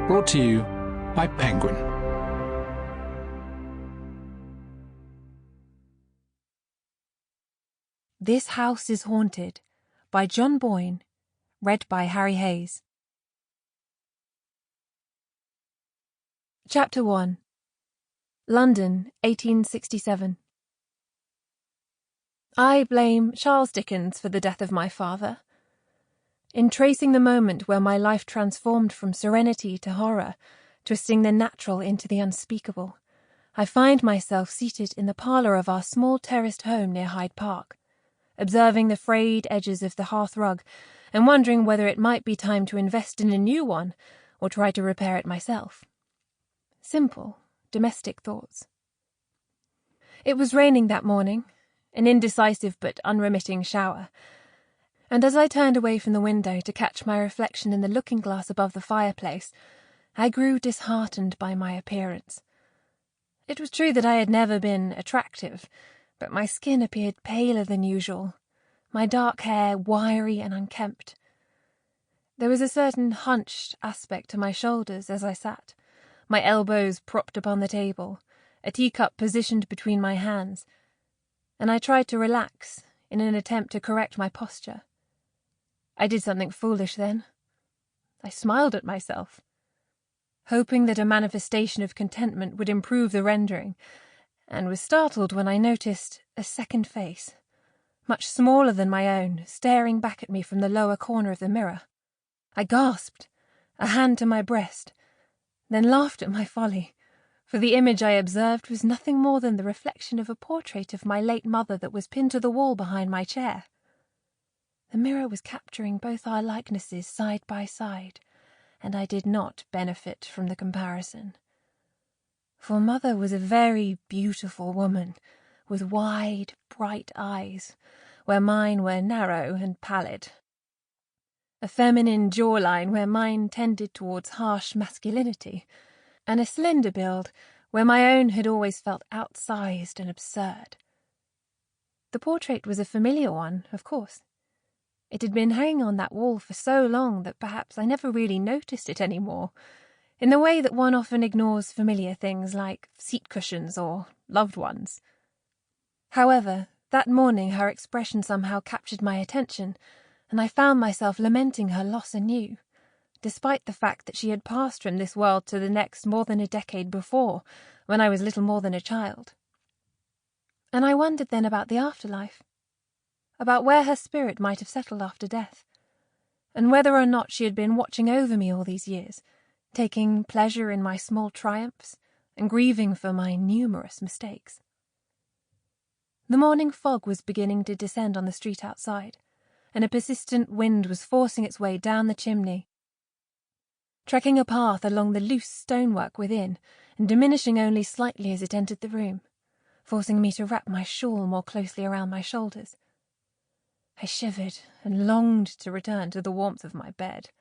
Brought to you by Penguin. This House is Haunted by John Boyne, read by Harrie Hayes. Chapter 1. London, 1867. I blame Charles Dickens for the death of my father. In tracing the moment where my life transformed from serenity to horror, twisting the natural into the unspeakable, I find myself seated in the parlour of our small terraced home near Hyde Park, observing the frayed edges of the hearth rug and wondering whether it might be time to invest in a new one or try to repair it myself. Simple, domestic thoughts. It was raining that morning, an indecisive but unremitting shower, and as I turned away from the window to catch my reflection in the looking-glass above the fireplace, I grew disheartened by my appearance. It was true that I had never been attractive, but my skin appeared paler than usual, my dark hair wiry and unkempt. There was a certain hunched aspect to my shoulders as I sat, my elbows propped upon the table, a teacup positioned between my hands, and I tried to relax in an attempt to correct my posture. I did something foolish then. I smiled at myself, hoping that a manifestation of contentment would improve the rendering, and was startled when I noticed a second face, much smaller than my own, staring back at me from the lower corner of the mirror. I gasped, a hand to my breast, then laughed at my folly, for the image I observed was nothing more than the reflection of a portrait of my late mother that was pinned to the wall behind my chair. The mirror was capturing both our likenesses side by side, and I did not benefit from the comparison. For Mother was a very beautiful woman, with wide, bright eyes, where mine were narrow and pallid. A feminine jawline where mine tended towards harsh masculinity, and a slender build where my own had always felt outsized and absurd. The portrait was a familiar one, of course. It had been hanging on that wall for so long that perhaps I never really noticed it any more, in the way that one often ignores familiar things like seat cushions or loved ones. However, that morning her expression somehow captured my attention, and I found myself lamenting her loss anew, despite the fact that she had passed from this world to the next more than a decade before, when I was little more than a child. And I wondered then about the afterlife, about where her spirit might have settled after death, and whether or not she had been watching over me all these years, taking pleasure in my small triumphs and grieving for my numerous mistakes. The morning fog was beginning to descend on the street outside, and a persistent wind was forcing its way down the chimney, trekking a path along the loose stonework within, and diminishing only slightly as it entered the room, forcing me to wrap my shawl more closely around my shoulders. I shivered and longed to return to the warmth of my bed.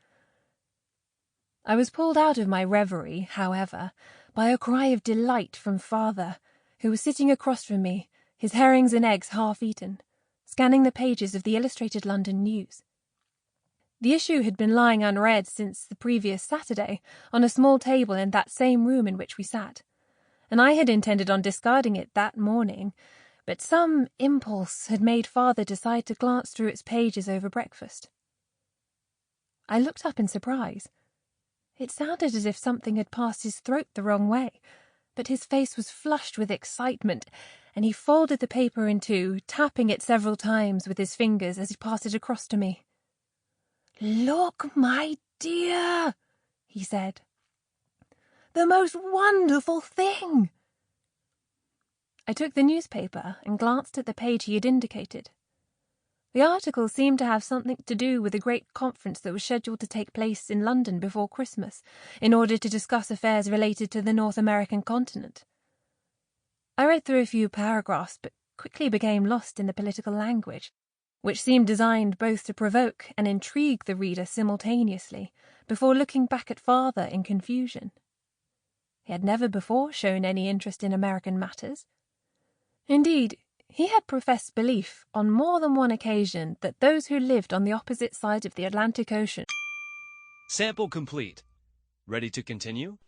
I was pulled out of my reverie, however, by a cry of delight from Father, who was sitting across from me, his herrings and eggs half eaten, scanning the pages of the Illustrated London News. The issue had been lying unread since the previous Saturday on a small table in that same room in which we sat, and I had intended on discarding it that morning, but some impulse had made Father decide to glance through its pages over breakfast. I looked up in surprise. It sounded as if something had passed his throat the wrong way, but his face was flushed with excitement, and he folded the paper in two, tapping it several times with his fingers as he passed it across to me. "Look, my dear," he said. "The most wonderful thing!" I took the newspaper and glanced at the page he had indicated. The article seemed to have something to do with a great conference that was scheduled to take place in London before Christmas, in order to discuss affairs related to the North American continent. I read through a few paragraphs, but quickly became lost in the political language, which seemed designed both to provoke and intrigue the reader simultaneously, before looking back at Father in confusion. He had never before shown any interest in American matters. Indeed, he had professed belief on more than one occasion that those who lived on the opposite side of the Atlantic Ocean... Sample complete. Ready to continue?